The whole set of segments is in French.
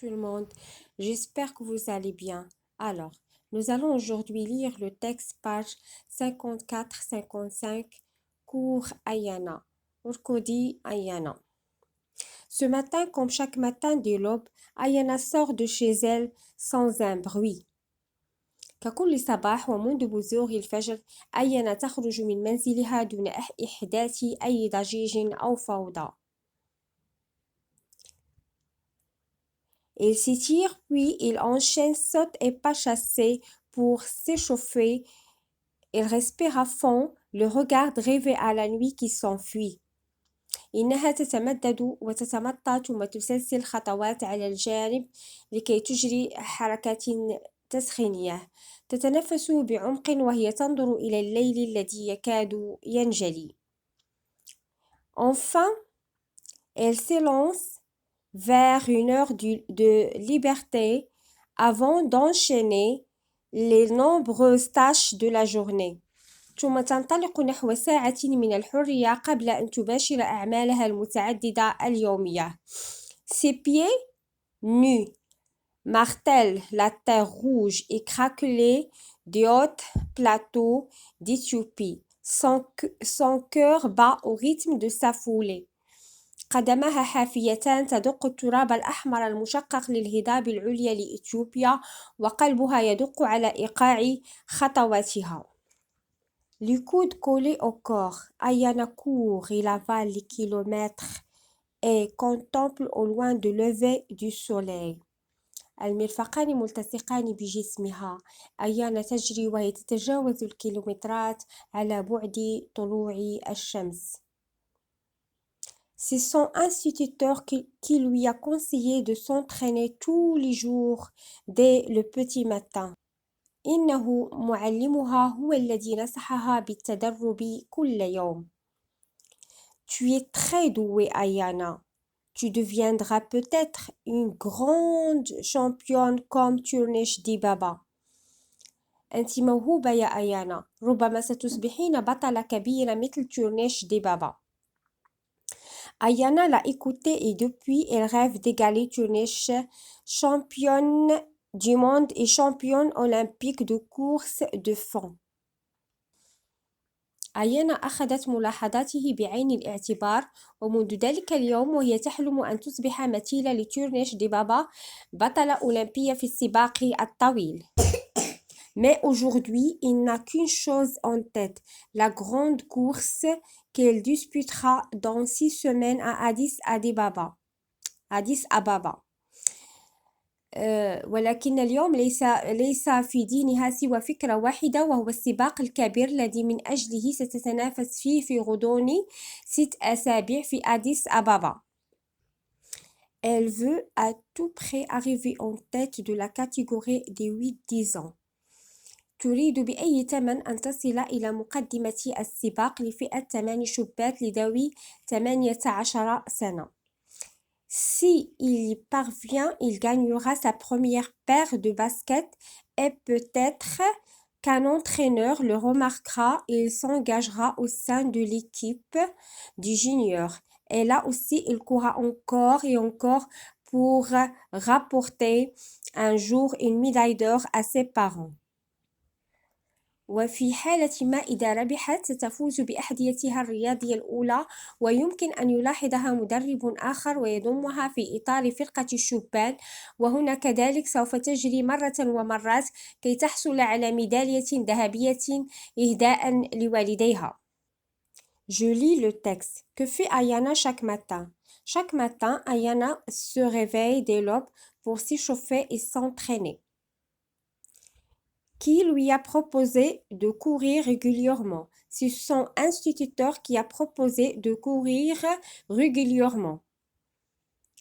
Tout le monde, j'espère que vous allez bien. Alors, nous allons aujourd'hui lire le texte page 54-55, cours Ayana. Urkodi Ayana. Ce matin, comme chaque matin de l'aube, Ayana sort de chez elle sans un bruit. ككل صباح ومنذ بزوغ الفجر أيانا تخرج من منزلها دون إحداث أي ضجيج أو فوضى. Il s'étire, puis il enchaîne, saute et pas chassé pour s'échauffer. Il respire à fond, le regard rêvé à la nuit qui s'enfuit. إنها تتمدد وتتمطى ثم تسلسل خطوات على الجانب لكي تجري حركات تسخينية. تتنفس بعمق وهي تنظر إلى الليل الذي يكاد ينجلي. Enfin, elle s'élance vers une heure de liberté avant d'enchaîner les nombreuses tâches de la journée. ثم تنطلق نحو ساعة من الحرية قبل أن تباشر أعمالها المتعددة اليومية. Ses pieds nus martèlent la terre rouge et craquelée des hauts plateaux d'Éthiopie. Son cœur bat au rythme de sa foulée. قدماها حافيتان تدق التراب الأحمر المشقق للهضاب العليا لإثيوبيا وقلبها يدق على إيقاع خطواتها. Le coude collé au corps, Ayana court et avale les kilomètres et contemple au loin le lever du soleil. المرفقان ملتصقان بجسمها. أيانا تجري وهي تتجاوز الكيلومترات على بعد طلوع الشمس. C'est son instituteur qui lui a conseillé de s'entraîner tous les jours dès le petit matin. إنه معلمها هو الذي نصحها بالتدرب كل يوم. Tu es très douée, Ayana. Tu deviendras peut-être une grande championne comme Turnesh Dibaba. أنت موهوبة يا أيانا. ربما ستصبحين بطلة كبيرة مثل تورنيش ديبابا. Ayana l'a écouté et depuis elle rêve d'égaler Turnesh, championne du monde et championne olympique de course de fond. أيانا أخذت ملاحظاته بعين الاعتبار ومنذ ذلك اليوم وهي تحلم أن تصبح مثيلة لتورنيش ديبابا بطلة أولمبية في السباق الطويل. Mais aujourd'hui, il n'a qu'une chose en tête, la grande course qu'elle disputera dans 6 semaines à Addis Ababa. ولكن اليوم ليس في ذهنها سوى فكرة واحدة وهو السباق الكبير الذي من أجله ستتنافس فيه في غضون 6 أسابيع في أديس أبابا. Elle veut à tout prix arriver en tête de la catégorie des 8-10 ans. تريد بأي ثمن أن تصل إلى مقدمة السباق لفئة 8 شابات لذوي 18 سنة. Si il y parvient, il gagnera sa première paire de baskets et peut-être qu'un entraîneur le remarquera et il s'engagera au sein de l'équipe du junior. Et là aussi, il courra encore et encore pour rapporter un jour une médaille d'or à ses parents. وفي حالة ما إذا ربحت ستفوز بأحذيتها الرياضية الأولى ويمكن أن يلاحظها مدرب آخر ويضمها في إطار فرقة الشبان وهنا كذلك سوف تجري مرة ومرات كي تحصل على ميدالية ذهبية إهداء لوالديها. Je lis le texte. Que fait Ayana chaque matin? Chaque matin, Ayana se réveille dès l'aube pour s'échauffer et s'entraîner. Qui lui a proposé de courir régulièrement? C'est son instituteur qui a proposé de courir régulièrement.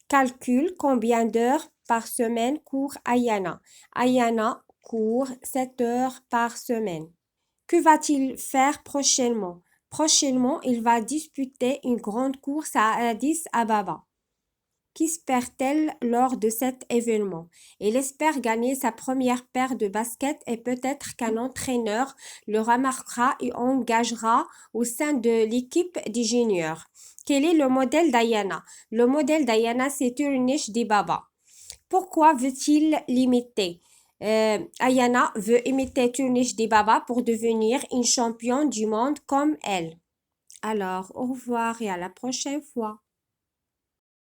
Calcule combien d'heures par semaine court Ayana. Ayana court 7 heures par semaine. Que va-t-il faire prochainement? Prochainement, il va disputer une grande course à Addis Ababa. Qu'espère-t-elle lors de cet événement? Elle espère gagner sa première paire de baskets et peut-être qu'un entraîneur le remarquera et engagera au sein de l'équipe des juniors. Quel est le modèle d'Ayana? Le modèle d'Ayana, c'est Turnesh Dibaba. Pourquoi veut-il l'imiter? Ayana veut imiter Tunish Dibaba pour devenir une championne du monde comme elle. Alors, au revoir et à la prochaine fois.